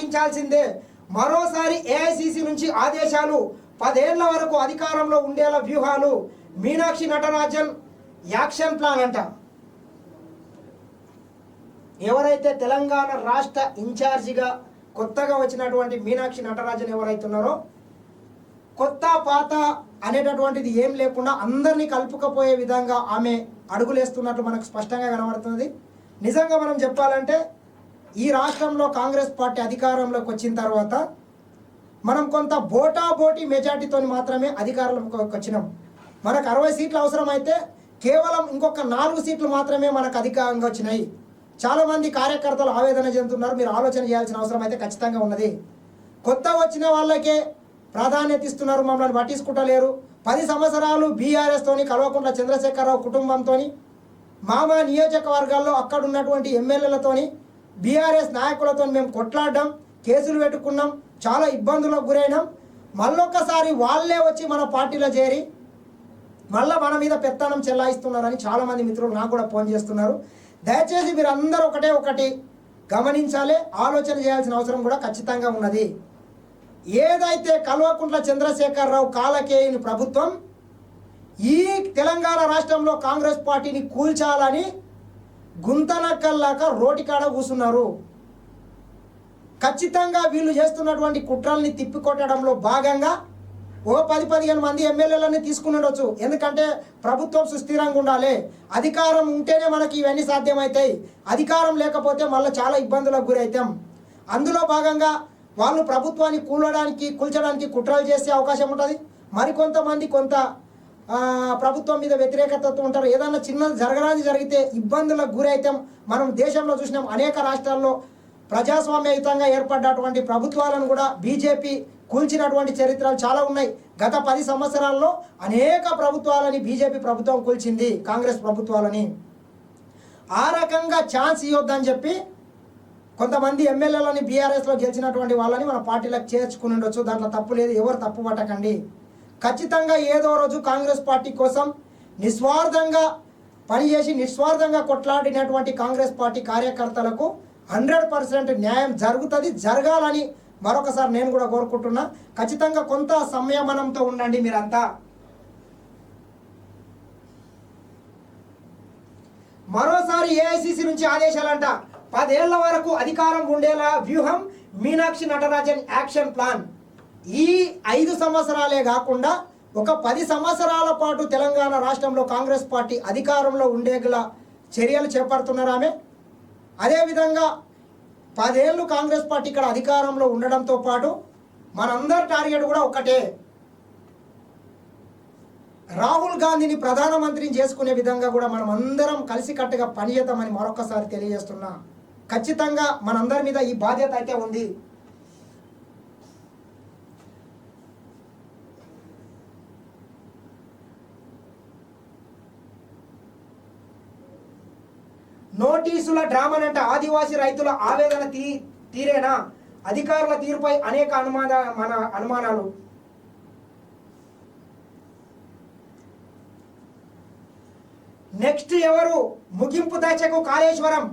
పాటించాల్సిందే. మరోసారి ఏఐసిసి నుంచి ఆదేశాలు, 10 ఏళ్ల వరకు అధికారంలో ఉండేలా వ్యూహాలు. మీనాక్షి నటరాజన్ యాక్షన్ ప్లాన్ అంట. ఎవరైతే తెలంగాణ రాష్ట్ర ఇన్ఛార్జిగా కొత్తగా వచ్చినటువంటి మీనాక్షి నటరాజన్ ఎవరైతున్నారో, కొత్త పాత అనేటటువంటిది ఏం లేకుండా అందరినీ కలుపుకపోయే విధంగా ఆమె అడుగులేస్తున్నట్లు మనకు స్పష్టంగా కనబడుతుంది. నిజంగా మనం చెప్పాలంటే ఈ రాష్ట్రంలో కాంగ్రెస్ పార్టీ అధికారంలోకి వచ్చిన తర్వాత మనం కొంత బోటాబోటీ మెజార్టీతో మాత్రమే అధికారంలోకి వచ్చినాం. మనకు 60 సీట్లు అవసరమైతే కేవలం ఇంకొక 4 సీట్లు మాత్రమే మనకు అధికారంగా వచ్చినాయి. చాలామంది కార్యకర్తలు ఆవేదన చెందుతున్నారు. మీరు ఆలోచన చేయాల్సిన అవసరం అయితే ఖచ్చితంగా ఉన్నది. కొత్త వచ్చిన వాళ్ళకే ప్రాధాన్యత ఇస్తున్నారు, మమ్మల్ని పట్టించుకుంటలేరు. 10 సంవత్సరాలు బీఆర్ఎస్తోని కల్వకుంట్ల చంద్రశేఖరరావు కుటుంబంతో మామ నియోజకవర్గాల్లో అక్కడ ఉన్నటువంటి ఎమ్మెల్యేలతోని బీఆర్ఎస్ నాయకులతో మేము కొట్లాడడం, కేసులు పెట్టుకున్నాం, చాలా ఇబ్బందులకు గురైనాం. మళ్ళొక్కసారి వాళ్ళే వచ్చి మన పార్టీలో చేరి మళ్ళీ మన మీద పెత్తనం చెల్లాయిస్తున్నారని చాలామంది మిత్రులు నాకు కూడా ఫోన్ చేస్తున్నారు. దయచేసి మీరు అందరూ ఒకటి గమనించాలి, ఆలోచన చేయాల్సిన అవసరం కూడా ఖచ్చితంగా ఉన్నది. ఏదైతే కల్వకుంట్ల చంద్రశేఖరరావు కాలకేయుని ప్రభుత్వం ఈ తెలంగాణ రాష్ట్రంలో కాంగ్రెస్ పార్టీని కూల్చాలని గుంతనక్కల్లాక రోటికాడ కూసున్నారు. ఖచ్చితంగా వీళ్ళు చేస్తున్నటువంటి కుట్రల్ని తిప్పికొట్టడంలో భాగంగా ఓ 10-15 మంది ఎమ్మెల్యేలని తీసుకుని ఉండొచ్చు. ఎందుకంటే ప్రభుత్వం సుస్థిరంగా ఉండాలి, అధికారం ఉంటేనే మనకి ఇవన్నీ సాధ్యమవుతాయి. అధికారం లేకపోతే మళ్ళీ చాలా ఇబ్బందులకు గురవుతాం. అందులో భాగంగా వాళ్ళు ప్రభుత్వాన్ని కూల్చడానికి కుట్రలు చేసే అవకాశం ఉంటుంది. మరికొంతమంది కొంత ప్రభుత్వం మీద వ్యతిరేకతతో ఉంటారు. ఏదన్నా చిన్నది జరగడానికి జరిగితే ఇబ్బందులకు గురైతాం. మనం దేశంలో చూసినాం, అనేక రాష్ట్రాల్లో ప్రజాస్వామ్యయుతంగా ఏర్పడ్డటువంటి ప్రభుత్వాలను కూడా బీజేపీ కూల్చినటువంటి చరిత్రలు చాలా ఉన్నాయి. గత 10 సంవత్సరాల్లో అనేక ప్రభుత్వాలని బీజేపీ ప్రభుత్వం కూల్చింది, కాంగ్రెస్ ప్రభుత్వాలని. ఆ రకంగా ఛాన్స్ ఇవ్వద్దని చెప్పి కొంతమంది ఎమ్మెల్యేలని బీఆర్ఎస్లో గెలిచినటువంటి వాళ్ళని మన పార్టీలకు చేర్చుకుని ఉండొచ్చు. దాంట్లో తప్పు లేదు, ఎవరు తప్పు పట్టకండి. ఖచ్చితంగా ఏదో రోజు కాంగ్రెస్ పార్టీ కోసం నిస్వార్థంగా పనిచేసి నిస్వార్థంగా కొట్లాడినటువంటి కాంగ్రెస్ పార్టీ కార్యకర్తలకు 100% న్యాయం జరగాలని మరొకసారి నేను కూడా కోరుకుంటున్నా. ఖచ్చితంగా కొంత సంయమనంతో ఉండండి మీరంతా. మరోసారి ఏఐసిసి నుంచి ఆదేశాలంట, 10 ఏళ్ల వరకు అధికారం ఉండేలా వ్యూహం. Meenakshi Natarajan action plan. ఈ 5 సంవత్సరాలే కాకుండా ఒక 10 సంవత్సరాల పాటు తెలంగాణ రాష్ట్రంలో కాంగ్రెస్ పార్టీ అధికారంలో ఉండేలా చర్యలు చేపడుతున్నారు ఆమె. అదేవిధంగా 10 ఏళ్ళు కాంగ్రెస్ పార్టీ ఇక్కడ అధికారంలో ఉండడంతో పాటు మనందరి టార్గెట్ కూడా ఒకటే, రాహుల్ గాంధీని ప్రధానమంత్రిని చేసుకునే విధంగా కూడా మనం అందరం కలిసికట్టుగా పనిచేద్దామని మరొకసారి తెలియజేస్తున్నా. ఖచ్చితంగా మనందరి మీద ఈ బాధ్యత అయితే ఉంది. నోటీసుల డ్రామానంట, ఆదివాసీ రైతుల ఆవేదన తీరేనా? అధికారుల తీరుపై అనేక అనుమానాలు. నెక్స్ట్ ఎవరు? ముగింపు దశకు కాళేశ్వరం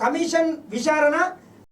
కమిషన్ విచారణ.